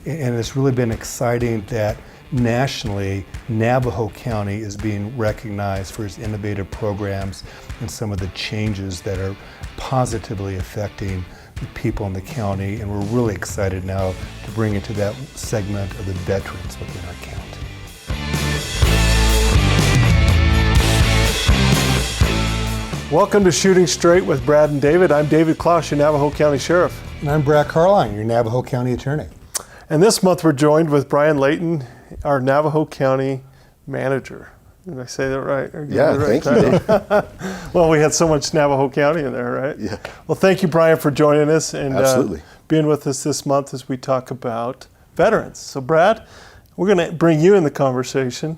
And it's really been exciting that nationally, Navajo County is being recognized for its innovative programs and some of the changes that are positively affecting the people in the county. And we're really excited now to bring it to that segment of the veterans within our county. Welcome to Shooting Straight with Brad and David. I'm David Klaus, your Navajo County Sheriff. And I'm Brad Carline, your Navajo County Attorney. And this month we're joined with Bryan Layton, our Navajo County Manager. Did I say that right? Yeah, thank you. Well, we had so much Navajo County in there, right? Yeah. Well, thank you, Bryan, for joining us and Absolutely. Being with us this month as we talk about veterans. So, Brad, we're going to bring you in the conversation.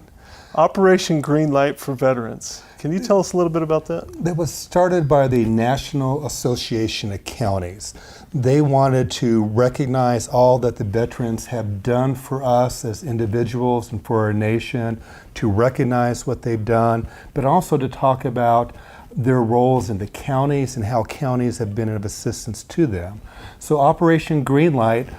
Operation Green Light for Veterans. Can you tell us a little bit about that? That was started by the National Association of Counties. They wanted to recognize all that the veterans have done for us as individuals and for our nation, to recognize what they've done, but also to talk about their roles in the counties and how counties have been of assistance to them. So Operation Greenlight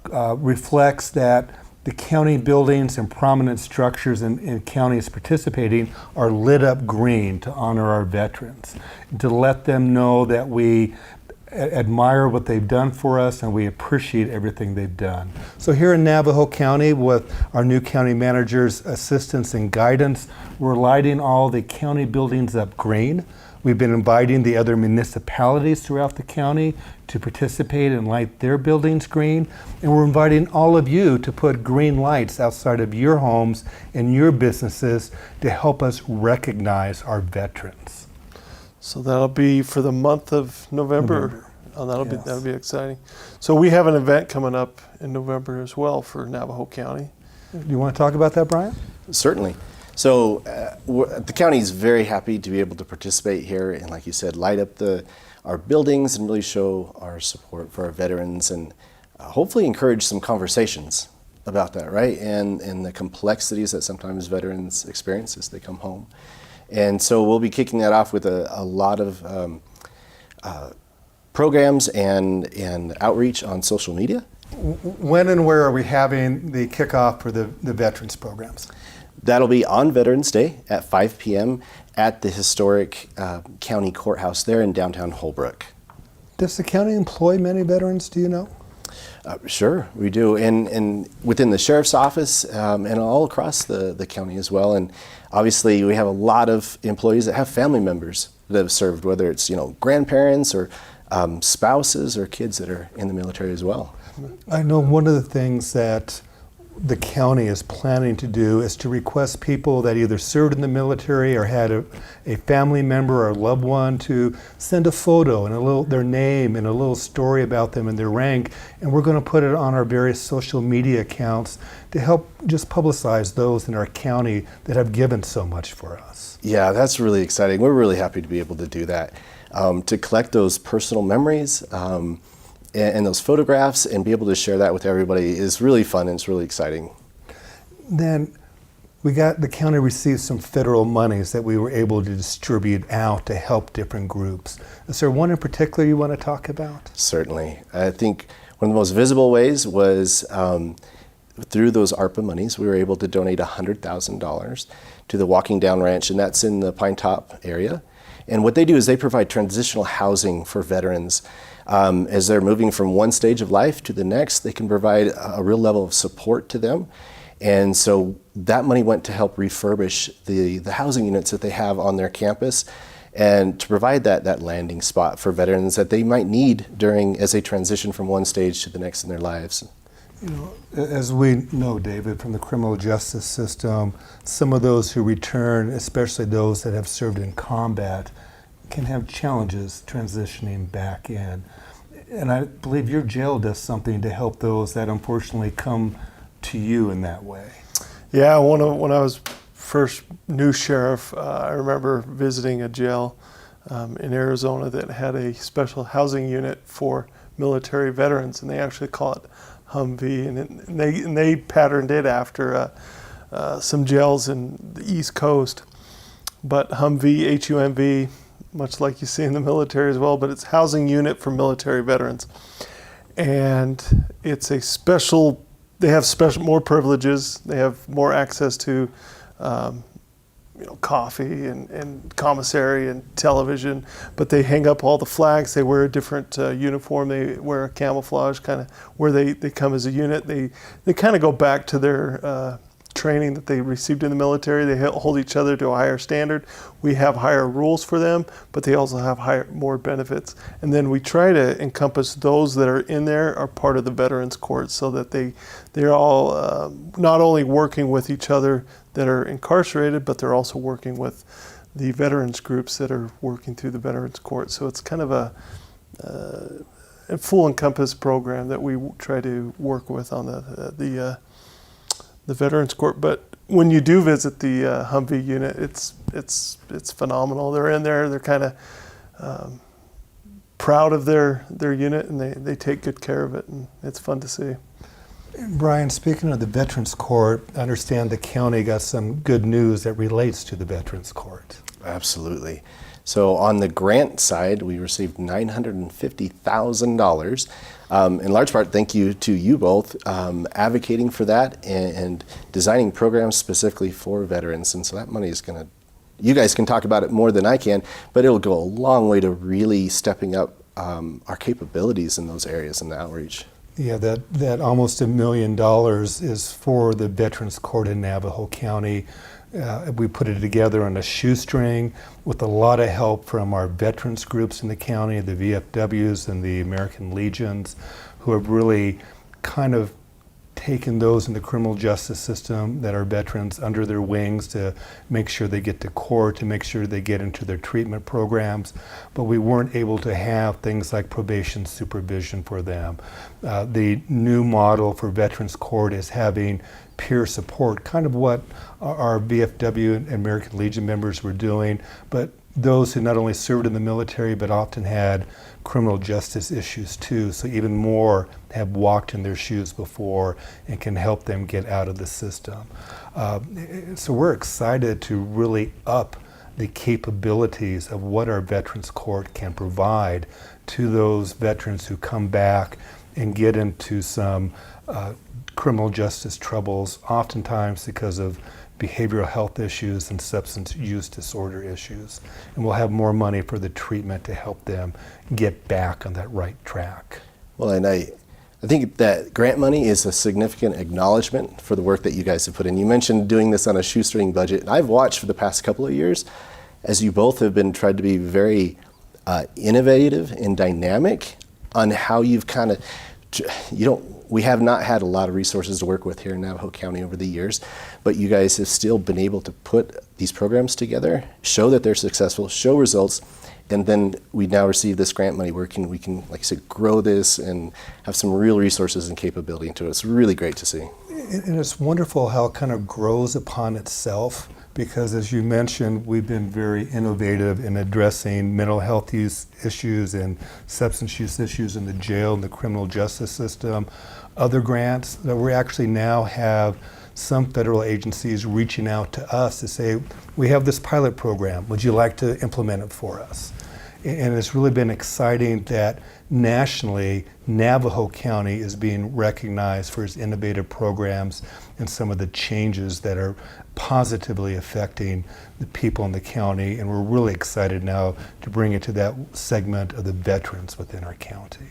reflects that the county buildings and prominent structures in counties participating are lit up green to honor our veterans, to let them know that we admire what they've done for us and we appreciate everything they've done. So here in Navajo County, with our new county manager's assistance and guidance, we're lighting all the county buildings up green. We've been inviting the other municipalities throughout the county to participate and light their buildings green. And we're inviting all of you to put green lights outside of your homes and your businesses to help us recognize our veterans. So that'll be for the month of November. Oh, that'll be exciting. So we have an event coming up in November as well for Navajo County. Do you want to talk about that, Bryan? Certainly. So the county is very happy to be able to participate here and, like you said, light up our buildings and really show our support for our veterans and hopefully encourage some conversations about that, right? And the complexities that sometimes veterans experience as they come home. And so we'll be kicking that off with a lot of programs and outreach on social media. When and where are we having the kickoff for the veterans programs? That'll be on Veterans Day at 5 p.m. at the historic county courthouse there in downtown Holbrook. Does the county employ many veterans, do you know? Sure, we do. And within the sheriff's office and all across the county as well. And obviously we have a lot of employees that have family members that have served, whether it's grandparents or spouses or kids that are in the military as well. I know one of the things that the county is planning to do is to request people that either served in the military or had a family member or loved one to send a photo and their name and a little story about them and their rank, and we're going to put it on our various social media accounts to help just publicize those in our county that have given so much for us. Yeah, that's really exciting. We're really happy to be able to do that, to collect those personal memories and those photographs and be able to share that with everybody is really fun and it's really exciting. Then the county received some federal monies that we were able to distribute out to help different groups. Is there one in particular you want to talk about? Certainly. I think one of the most visible ways was through those ARPA monies, we were able to donate $100,000 to the Walking Down Ranch, and that's in the Pine Top area. And what they do is they provide transitional housing for veterans. As they're moving from one stage of life to the next, they can provide a real level of support to them. And so that money went to help refurbish the housing units that they have on their campus and to provide that landing spot for veterans that they might need as they transition from one stage to the next in their lives. As we know, David, from the criminal justice system, some of those who return, especially those that have served in combat, can have challenges transitioning back in. And I believe your jail does something to help those that unfortunately come to you in that way. Yeah, when I was first new sheriff, I remember visiting a jail in Arizona that had a special housing unit for military veterans, and they actually call it Humvee, and they patterned it after some jails in the East Coast. But Humvee, H-U-M-V, much like you see in the military as well, but it's housing unit for military veterans. And it's a special they have more privileges. They have more access to coffee and commissary and television, but they hang up all the flags. They wear a different uniform. They wear a camouflage kind of where they come as a unit. They kind of go back to their training that they received in the military. They hold each other to a higher standard. We have higher rules for them, but they also have more benefits. And then we try to encompass those that are in there are part of the Veterans Court, so that they're all not only working with each other that are incarcerated, but they're also working with the veterans groups that are working through the Veterans Court. So it's kind of a full encompass program that we try to work with on the Veterans Court. But when you do visit the Humvee unit, it's phenomenal. They're in there. They're kind of proud of their unit, and they take good care of it, and it's fun to see. Brian, speaking of the Veterans Court, I understand the county got some good news that relates to the Veterans Court. Absolutely. So on the grant side, we received $950,000. In large part, thank you to you both advocating for that and designing programs specifically for veterans. And so that money is going to, you guys can talk about it more than I can, but it'll go a long way to really stepping up our capabilities in those areas in the outreach. Yeah, that almost $1 million is for the Veterans Court in Navajo County. We put it together on a shoestring with a lot of help from our veterans groups in the county, the VFWs and the American Legions, who have really kind of taken those in the criminal justice system that are veterans under their wings to make sure they get to court, to make sure they get into their treatment programs. But we weren't able to have things like probation supervision for them. The new model for Veterans Court is having peer support, kind of what our VFW and American Legion members were doing, but those who not only served in the military but often had criminal justice issues too, so even more have walked in their shoes before and can help them get out of the system. So we're excited to really up the capabilities of what our Veterans Court can provide to those veterans who come back and get into some criminal justice troubles, oftentimes because of behavioral health issues and substance use disorder issues. And we'll have more money for the treatment to help them get back on that right track. Well, and I think that grant money is a significant acknowledgement for the work that you guys have put in. You mentioned doing this on a shoestring budget, and I've watched for the past couple of years as you both have been tried to be very innovative and dynamic on how you've kind of, we have not had a lot of resources to work with here in Navajo County over the years, but you guys have still been able to put these programs together, show that they're successful, show results, and then we now receive this grant money where we can, like I said, grow this and have some real resources and capability into it. It's really great to see. And it's wonderful how it kind of grows upon itself, because as you mentioned, we've been very innovative in addressing mental health use issues and substance use issues in the jail and the criminal justice system. Other grants that we actually now have some federal agencies reaching out to us to say, we have this pilot program, would you like to implement it for us? And it's really been exciting that nationally, Navajo County is being recognized for its innovative programs and some of the changes that are positively affecting the people in the county. And we're really excited now to bring it to that segment of the veterans within our county.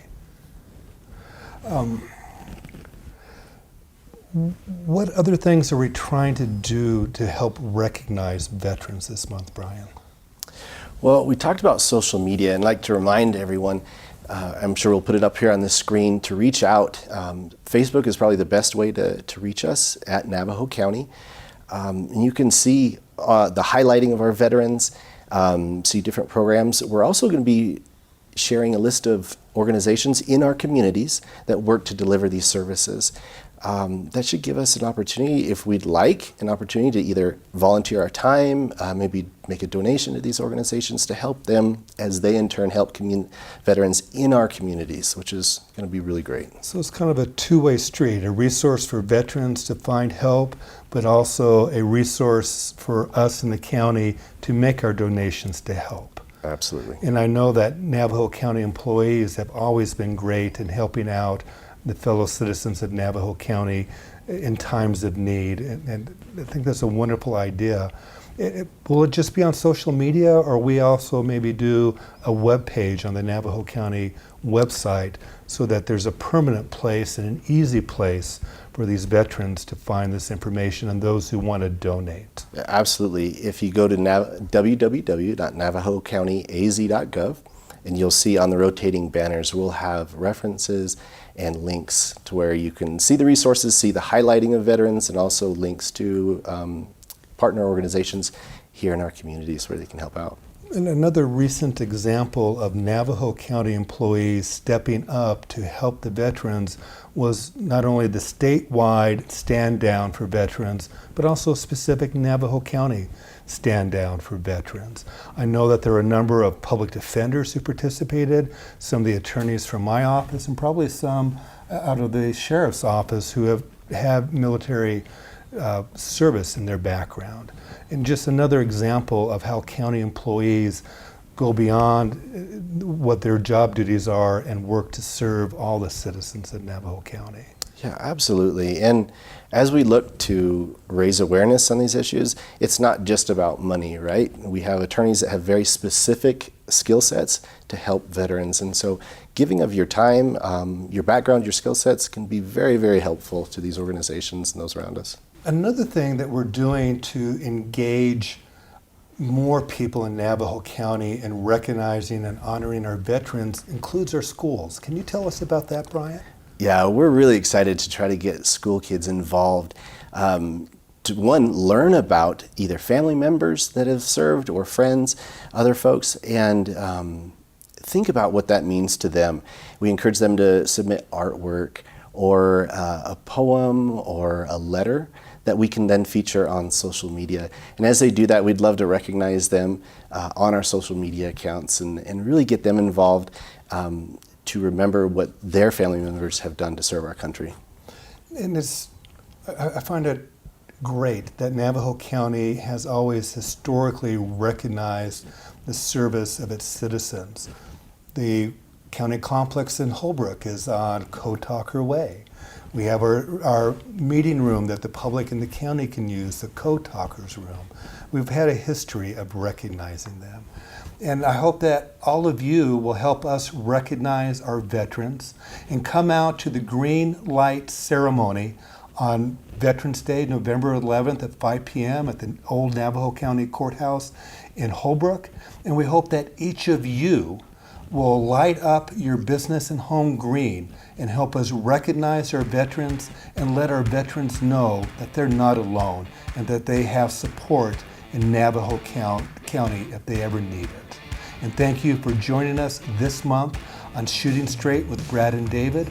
What other things are we trying to do to help recognize veterans this month, Brian? Well, we talked about social media, and I'd like to remind everyone, I'm sure we'll put it up here on the screen, to reach out. Facebook is probably the best way to reach us at Navajo County. And you can see the highlighting of our veterans, see different programs. We're also going to be sharing a list of organizations in our communities that work to deliver these services. That should give us an opportunity, if we'd like, an opportunity to either volunteer our time, maybe make a donation to these organizations to help them as they in turn help veterans in our communities, which is going to be really great. So it's kind of a two-way street, a resource for veterans to find help, but also a resource for us in the county to make our donations to help. Absolutely. And I know that Navajo County employees have always been great in helping out the fellow citizens of Navajo County in times of need. And I think that's a wonderful idea. Will it just be on social media, or we also maybe do a web page on the Navajo County website so that there's a permanent place and an easy place for these veterans to find this information and those who want to donate? Absolutely. If you go to www.navajocountyaz.gov, and you'll see on the rotating banners, we'll have references and links to where you can see the resources, see the highlighting of veterans, and also links to partner organizations here in our communities where they can help out. And another recent example of Navajo County employees stepping up to help the veterans was not only the statewide stand down for veterans, but also specific Navajo County stand down for veterans. I know that there are a number of public defenders who participated, some of the attorneys from my office, and probably some out of the sheriff's office who have military service in their background. And just another example of how county employees go beyond what their job duties are and work to serve all the citizens of Navajo County. Yeah, absolutely. And as we look to raise awareness on these issues, it's not just about money, right? We have attorneys that have very specific skill sets to help veterans. And so giving of your time, your background, your skill sets can be very, very helpful to these organizations and those around us. Another thing that we're doing to engage more people in Navajo County in recognizing and honoring our veterans includes our schools. Can you tell us about that, Brian? Yeah, we're really excited to try to get school kids involved. To one, learn about either family members that have served or friends, other folks, and think about what that means to them. We encourage them to submit artwork or a poem or a letter that we can then feature on social media. And as they do that, we'd love to recognize them on our social media accounts and really get them involved to remember what their family members have done to serve our country. And I find it great that Navajo County has always historically recognized the service of its citizens. The county complex in Holbrook is on Cotalker Way. We have our meeting room that the public in the county can use, the Co-Talkers Room. We've had a history of recognizing them. And I hope that all of you will help us recognize our veterans and come out to the green light ceremony on Veterans Day, November 11th at 5 p.m. at the old Navajo County Courthouse in Holbrook. And we hope that each of you will light up your business and home green and help us recognize our veterans and let our veterans know that they're not alone and that they have support in Navajo County if they ever need it. And thank you for joining us this month on Shooting Straight with Brad and David.